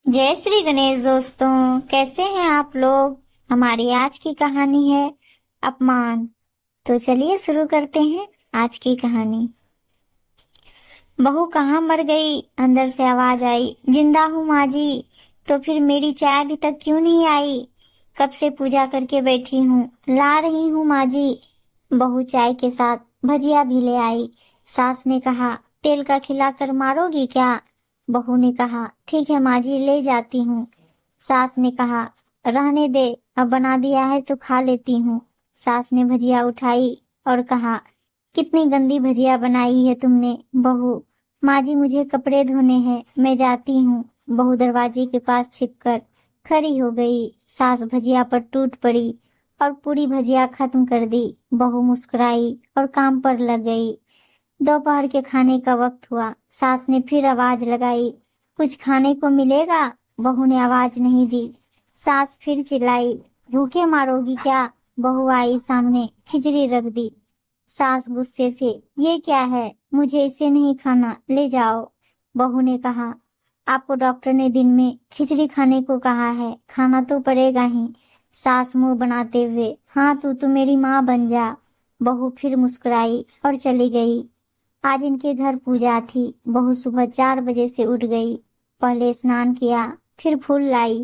जय श्री गणेश दोस्तों, कैसे हैं आप लोग। हमारी आज की कहानी है अपमान। तो चलिए शुरू करते हैं आज की कहानी। बहू कहाँ मर गई, अंदर से आवाज आई। जिंदा हूँ माँ जी। तो फिर मेरी चाय अभी तक क्यों नहीं आई? कब से पूजा करके बैठी हूँ, ला रही हूँ माँ जी। बहू चाय के साथ भजिया भी ले आई। सास ने कहा, तेल का खिलाकर मारोगी क्या? बहू ने कहा, ठीक है माँ जी, ले जाती हूँ। सास ने कहा, रहने दे, अब बना दिया है तो खा लेती हूँ। सास ने भजिया उठाई और कहा, कितनी गंदी भजिया बनाई है तुमने बहू। माँ जी मुझे कपड़े धोने हैं, मैं जाती हूँ। बहू दरवाजे के पास छिपकर खड़ी हो गई। सास भजिया पर टूट पड़ी और पूरी भजिया खत्म कर दी। बहू मुस्कुराई और काम पर लग गई। दोपहर के खाने का वक्त हुआ। सास ने फिर आवाज लगाई, कुछ खाने को मिलेगा? बहू ने आवाज नहीं दी। सास फिर चिल्लाई, भूखे मारोगी क्या? बहू आई सामने, खिचड़ी रख दी। सास गुस्से से, ये क्या है, मुझे इसे नहीं खाना, ले जाओ। बहू ने कहा, आपको डॉक्टर ने दिन में खिचड़ी खाने को कहा है, खाना तो पड़ेगा ही। सास मुंह बनाते हुए, हाँ तू तो मेरी माँ बन जा। बहू फिर मुस्कुराई और चली गई। आज इनके घर पूजा थी। बहू सुबह 4 बजे से उठ गई। पहले स्नान किया, फिर फूल लाई,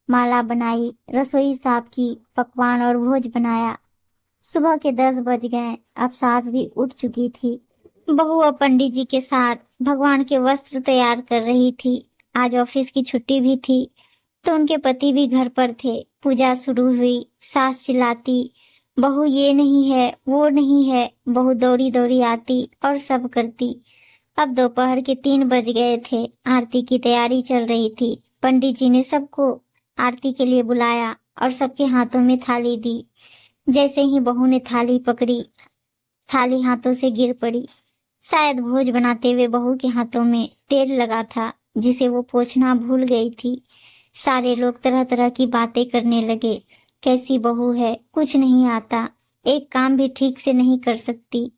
माला बनाई, रसोई साफ की, पकवान और भोज बनाया। सुबह के 10 बज गए। अब सास भी उठ चुकी थी। बहू अब पंडित जी के साथ भगवान के वस्त्र तैयार कर रही थी। आज ऑफिस की छुट्टी भी थी तो उनके पति भी घर पर थे। पूजा शुरू हुई। सास चिल्लाती, बहू ये नहीं है, वो नहीं है। बहू दौड़ी दौड़ी आती और सब करती। अब दोपहर के 3 बज गए थे। आरती की तैयारी चल रही थी। पंडित जी ने सबको आरती के लिए बुलाया और सबके हाथों में थाली दी। जैसे ही बहू ने थाली पकड़ी, थाली हाथों से गिर पड़ी। शायद भोज बनाते हुए बहू के हाथों में तेल लगा था, जिसे वो पोंछना भूल गई थी। सारे लोग तरह तरह की बातें करने लगे। कैसी बहू है, कुछ नहीं आता, एक काम भी ठीक से नहीं कर सकती,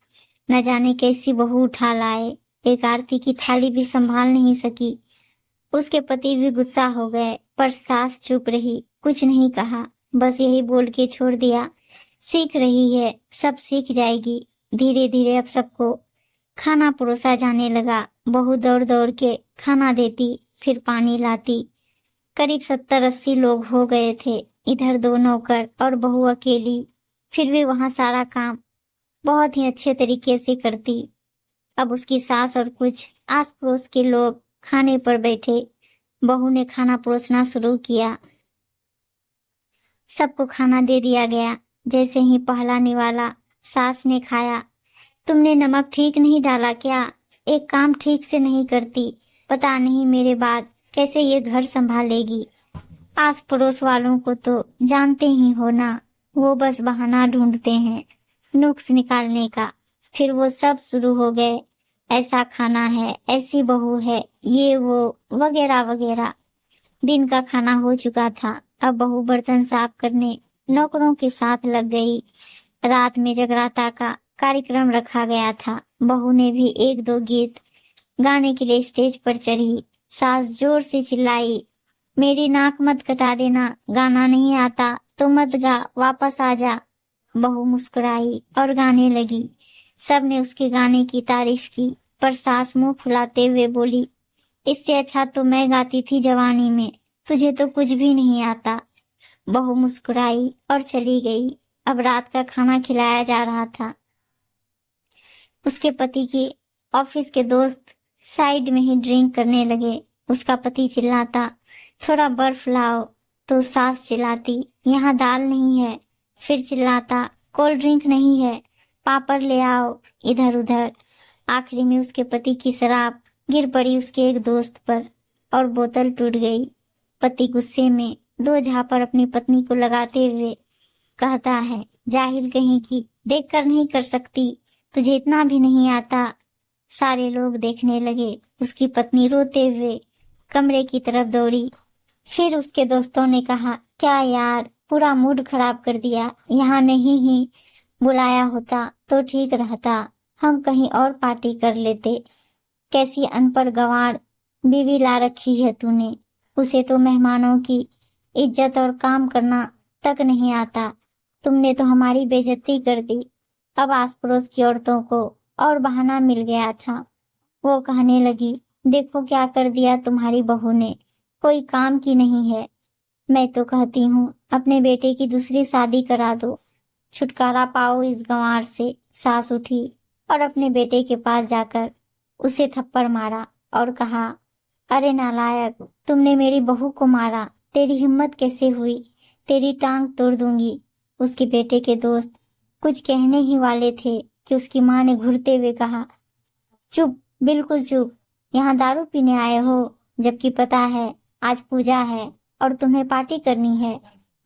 न जाने कैसी बहू उठा लाए, एक आरती की थाली भी संभाल नहीं सकी। उसके पति भी गुस्सा हो गए, पर सास चुप रही, कुछ नहीं कहा, बस यही बोल के छोड़ दिया, सीख रही है, सब सीख जाएगी। धीरे धीरे अब सबको खाना परोसा जाने लगा। बहू दौड़ दौड़ के खाना देती, फिर पानी लाती। करीब 70-80 लोग हो गए थे। इधर 2 नौकर और बहू अकेली, फिर भी वहां सारा काम बहुत ही अच्छे तरीके से करती। अब उसकी सास और कुछ आस पड़ोस के लोग खाने पर बैठे। बहू ने खाना परोसना शुरू किया। सबको खाना दे दिया गया। जैसे ही पहला निवाला सास ने खाया, तुमने नमक ठीक नहीं डाला क्या? एक काम ठीक से नहीं करती, पता नहीं मेरे बाद कैसे ये घर संभालेगी। आस पड़ोस वालों को तो जानते ही हो ना, वो बस बहाना ढूंढते हैं नुक्स निकालने का। फिर वो सब शुरू हो गए, ऐसा खाना है, ऐसी बहू है, ये वो वगैरह वगैरह। दिन का खाना हो चुका था। अब बहू बर्तन साफ करने नौकरों के साथ लग गई। रात में जगराता का कार्यक्रम रखा गया था। बहू ने भी 1-2 गीत गाने के लिए स्टेज पर चढ़ी। सास जोर से चिल्लाई, मेरी नाक मत कटा देना, गाना नहीं आता तो मत गा, वापस आ जा। बहू मुस्कुराई और गाने लगी। सब ने उसके गाने की तारीफ की, पर सास मुंह फुलाते हुए बोली, इससे अच्छा तो मैं गाती थी जवानी में, तुझे तो कुछ भी नहीं आता। बहू मुस्कुराई और चली गई। अब रात का खाना खिलाया जा रहा था। उसके पति के ऑफिस के दोस्त साइड में ही ड्रिंक करने लगे। उसका पति चिल्लाता, थोड़ा बर्फ लाओ, तो सास चिल्लाती, यहाँ दाल नहीं है। फिर चिल्लाता, कोल्ड ड्रिंक नहीं है, पापड़ ले आओ। इधर उधर आखिरी में उसके पति की शराब गिर पड़ी उसके एक दोस्त पर और बोतल टूट गई। पति गुस्से में 2 झापड़ अपनी पत्नी को लगाते हुए कहता है, जाहिल कहीं की, देख कर नहीं कर सकती, तुझे इतना भी नहीं आता। सारे लोग देखने लगे। उसकी पत्नी रोते हुए कमरे की तरफ दौड़ी। फिर उसके दोस्तों ने कहा, क्या यार, पूरा मूड खराब कर दिया, यहाँ नहीं ही बुलाया होता तो ठीक रहता, हम कहीं और पार्टी कर लेते। कैसी अनपढ़ गंवार बीवी ला रखी है तूने। उसे तो मेहमानों की इज्जत और काम करना तक नहीं आता। तुमने तो हमारी बेइज्जती कर दी। अब आस पड़ोस की औरतों को और बहाना मिल गया था। वो कहने लगी, देखो क्या कर दिया तुम्हारी बहू ने, कोई काम की नहीं है। मैं तो कहती हूँ अपने बेटे की दूसरी शादी करा दो, छुटकारा पाओ इस गंवार से। सास उठी और अपने बेटे के पास जाकर उसे थप्पड़ मारा और कहा, अरे नालायक, तुमने मेरी बहू को मारा, तेरी हिम्मत कैसे हुई, तेरी टांग तोड़ दूंगी। उसके बेटे के दोस्त कुछ कहने ही वाले थे कि उसकी माँ ने घूरते हुए कहा, चुप, बिल्कुल चुप, यहाँ दारू पीने आए हो, जबकि पता है आज पूजा है और तुम्हें पार्टी करनी है।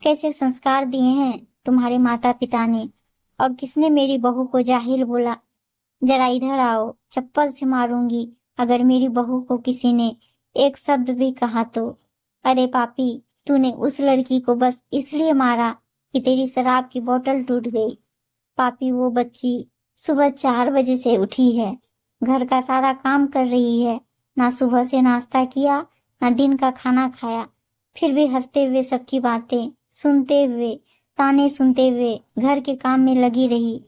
कैसे संस्कार दिए हैं तुम्हारे माता पिता ने, और किसने मेरी बहू को जाहिल बोला। जरा इधर आओ, चप्पल से मारूंगी अगर मेरी बहू को किसी ने एक शब्द भी कहा तो। अरे पापी, तूने उस लड़की को बस इसलिए मारा कि तेरी शराब की बोतल टूट गई। पापी, वो बच्ची सुबह 4 बजे से उठी है, घर का सारा काम कर रही है, ना सुबह से नाश्ता किया ना दिन का खाना खाया, फिर भी हंसते हुए सबकी बातें सुनते हुए, ताने सुनते हुए घर के काम में लगी रही।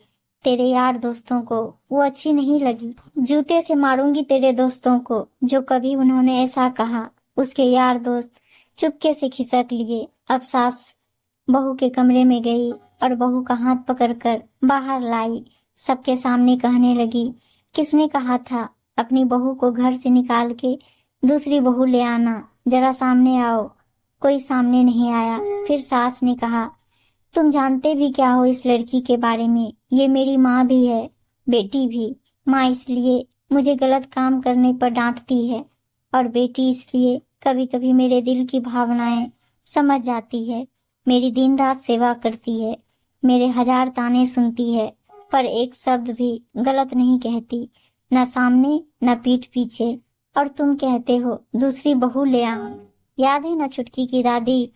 तेरे यार दोस्तों को वो अच्छी नहीं लगी। जूते से मारूंगी तेरे दोस्तों को जो कभी उन्होंने ऐसा कहा। उसके यार दोस्त चुपके से खिसक लिए। अब सास बहू के कमरे में गई और बहू का हाथ पकड़कर बाहर लाई। सबके सामने कहने लगी, किसने कहा था अपनी बहू को घर से निकाल के दूसरी बहू ले आना, जरा सामने आओ। कोई सामने नहीं आया। फिर सास ने कहा, तुम जानते भी क्या हो इस लड़की के बारे में, ये मेरी माँ भी है, बेटी भी। माँ इसलिए मुझे गलत काम करने पर डांटती है और बेटी इसलिए कभी कभी मेरे दिल की भावनाएं समझ जाती है। मेरी दिन रात सेवा करती है, मेरे 1000 ताने सुनती है, पर एक शब्द भी गलत नहीं कहती, न सामने न पीठ पीछे। और तुम कहते हो दूसरी बहू ले आओ। याद है न छुटकी की दादी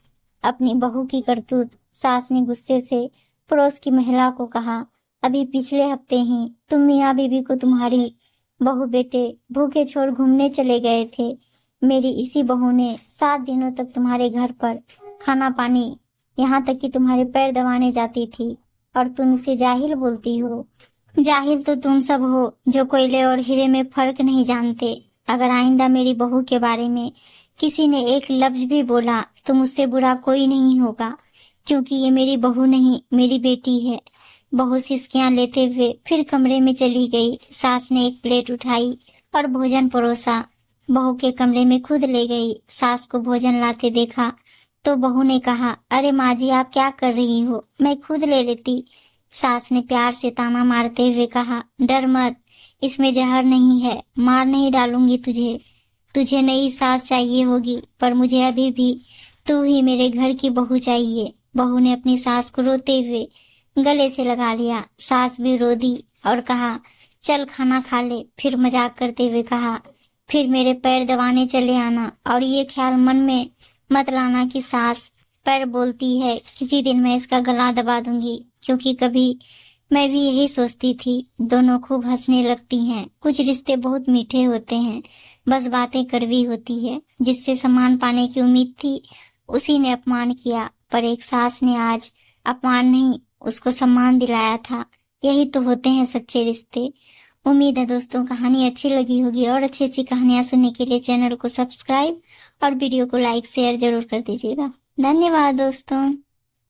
अपनी बहू की करतूत। सास ने गुस्से से पड़ोस की महिला को कहा, अभी पिछले हफ्ते ही तुम मियाँ बीबी को तुम्हारी बहू बेटे भूखे छोड़ घूमने चले गए थे। मेरी इसी बहू ने 7 दिनों तक तुम्हारे घर पर खाना पानी, यहाँ तक कि तुम्हारे पैर दबाने जाती थी, और तुम इसे जाहिल बोलती हो। जाहिल तो तुम सब हो जो कोयले और हीरे में फर्क नहीं जानते। अगर आइंदा मेरी बहू के बारे में किसी ने एक लफ्ज भी बोला तो मुझसे बुरा कोई नहीं होगा, क्योंकि ये मेरी बहू नहीं, मेरी बेटी है। बहू सिसकियां लेते हुए फिर कमरे में चली गई। सास ने एक प्लेट उठाई और भोजन परोसा, बहू के कमरे में खुद ले गई। सास को भोजन लाते देखा तो बहू ने कहा, अरे माँ जी, आप क्या कर रही हो, मैं खुद ले लेती। सास ने प्यार से ताना मारते हुए कहा, डर मत, इसमें जहर नहीं है, मार नहीं डालूंगी तुझे। तुझे नई सास चाहिए होगी, पर मुझे अभी भी तू ही मेरे घर की बहू चाहिए। बहू ने अपनी सास को रोते हुए गले से लगा लिया। सास भी रो दी और कहा, चल खाना खा ले। फिर मजाक करते हुए कहा, फिर मेरे पैर दबाने चले आना, और ये ख्याल मन में मत लाना कि सास पैर बोलती है किसी दिन मैं इसका गला दबा दूंगी, क्योंकि कभी मैं भी यही सोचती थी। दोनों खूब हंसने लगती हैं। कुछ रिश्ते बहुत मीठे होते हैं, बस बातें कड़वी होती है। जिससे सम्मान पाने की उम्मीद थी उसी ने अपमान किया, पर एक सास ने आज अपमान नहीं उसको सम्मान दिलाया था। यही तो होते हैं सच्चे रिश्ते। उम्मीद है दोस्तों कहानी अच्छी लगी होगी, और अच्छी अच्छी कहानियां सुनने के लिए चैनल को सब्सक्राइब और वीडियो को लाइक शेयर जरूर कर दीजिएगा। धन्यवाद दोस्तों।